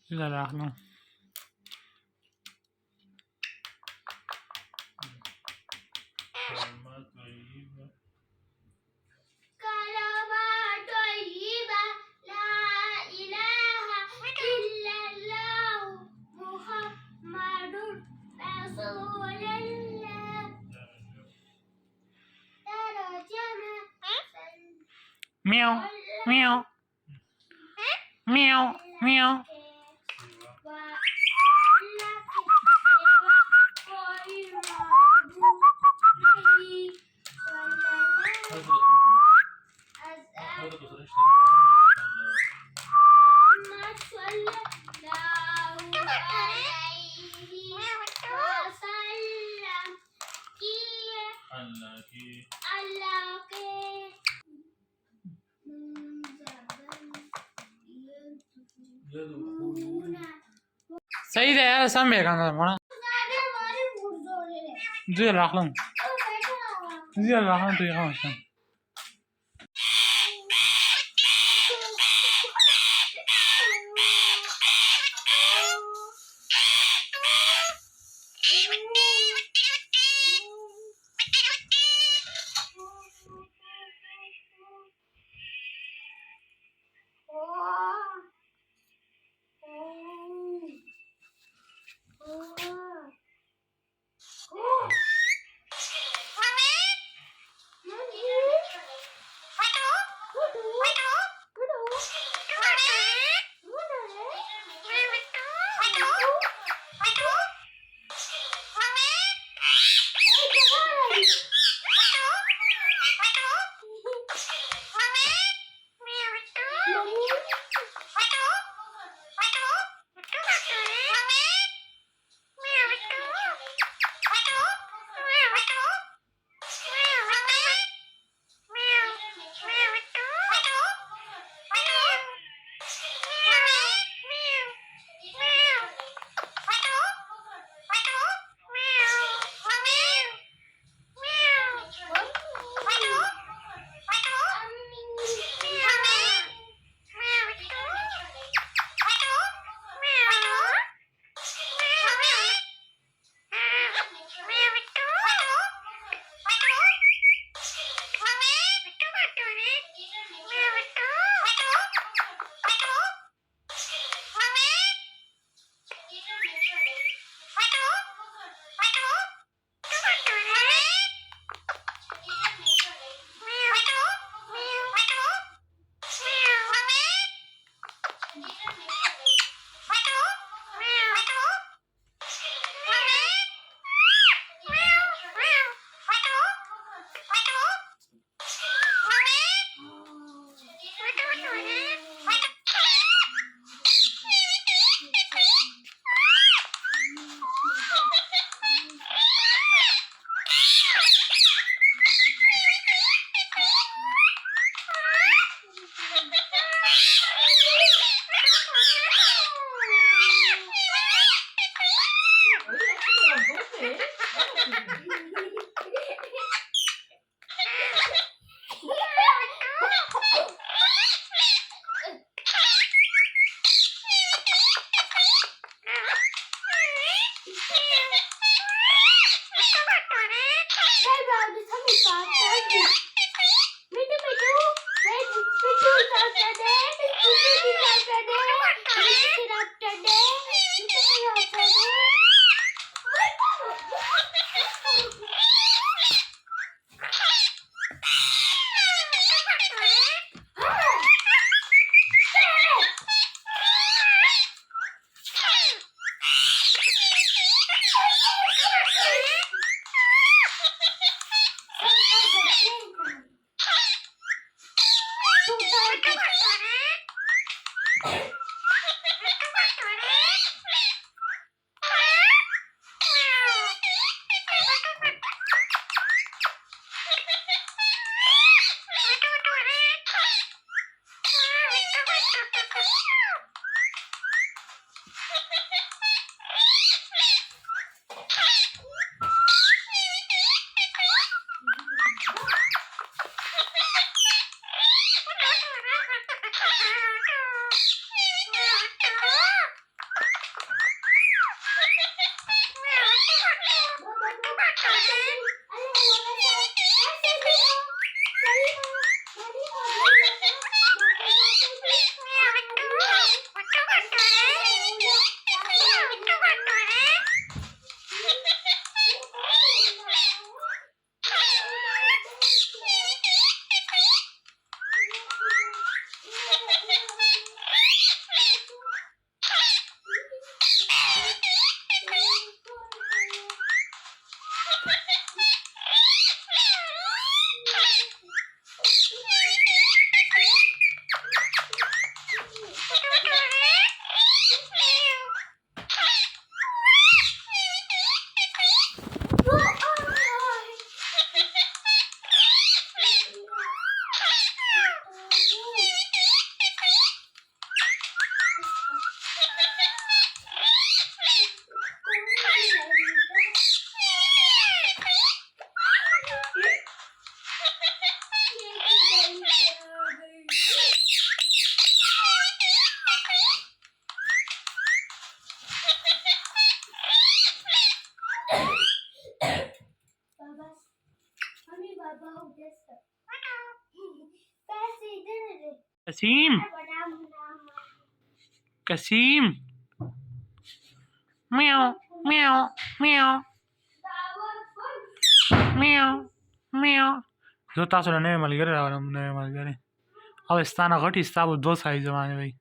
لا لا لا meow meow meow meow सही है यार सब मेरे खाना मोना जी रख लूं जी रख लूं तो ये खाना कसीम कसीम म्याओ म्याओ म्याओ म्याओ म्याओ जो तासो नए मलगरे नए मलगरे अब स्थाना घटी अब दो साइज माने भाई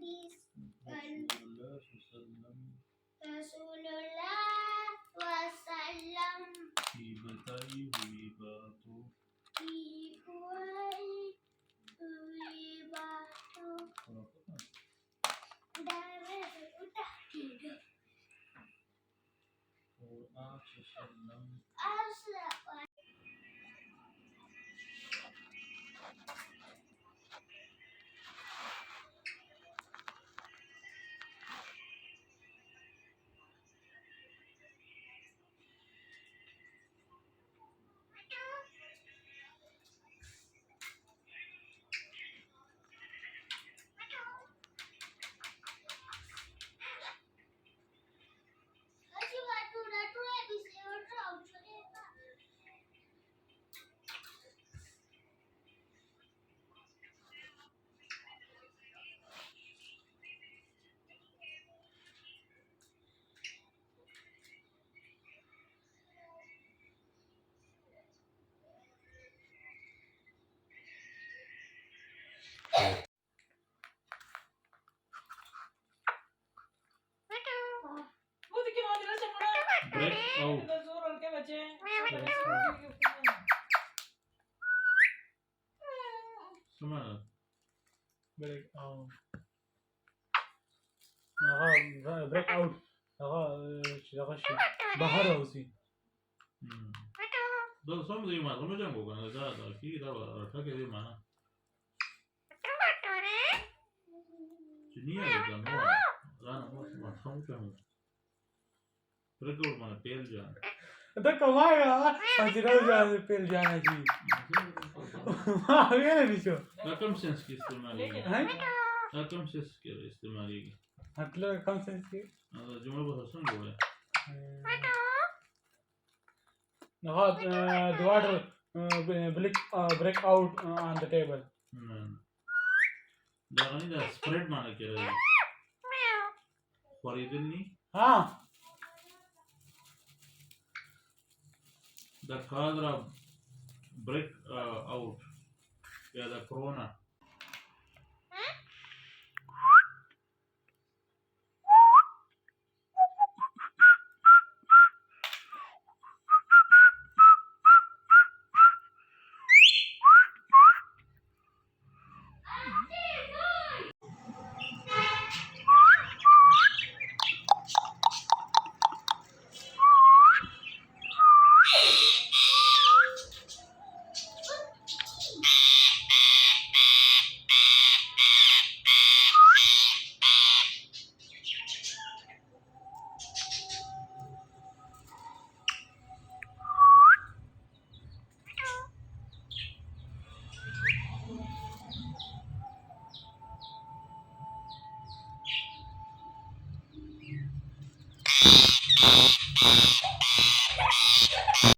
Hafiz Rasulullah wasallam كمان بريك اوت بريك اوت شي بهر اوسي ده صم دي ما رمى جنبه كان ده في ده رفاقة دي معنا جنيه ده نوع لا أنا ما فهمت كم رجل ما بيل جان ده كمان اجرو جان पेल जाना जी वाह ये नहीं शो لا كم سنس की इस्तेमाली हैं لا كم سنس की इस्तेमाली मतलब कम सेंस की هذا جملة بس هسون بوله now the water break out on the table ده غني ده spread معنا كده فريدني हाँ ده كادرا break out يا ده كورونا